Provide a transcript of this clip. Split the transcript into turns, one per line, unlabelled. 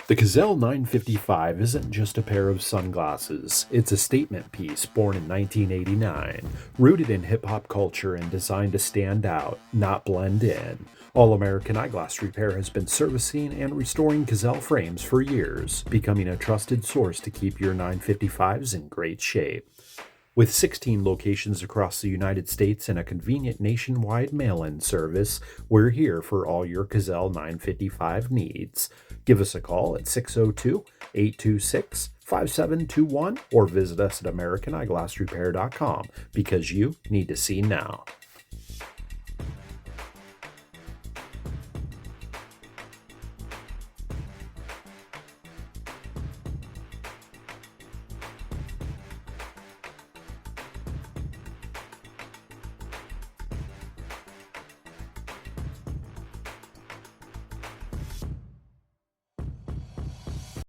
The Cazal 955 isn't just a pair of sunglasses. It's a statement piece born in 1989, rooted in hip hop culture and designed to stand out, not blend in. All American Eyeglass Repair has been servicing and restoring Cazal frames for years, becoming a trusted source to keep your 955s in great shape. With 16 locations across the United States and a convenient nationwide mail-in service, we're here for all your Cazal 955 needs. Give us a call at 602-826-5721 or visit us at AmericanEyeglassRepair.com because you need to see now.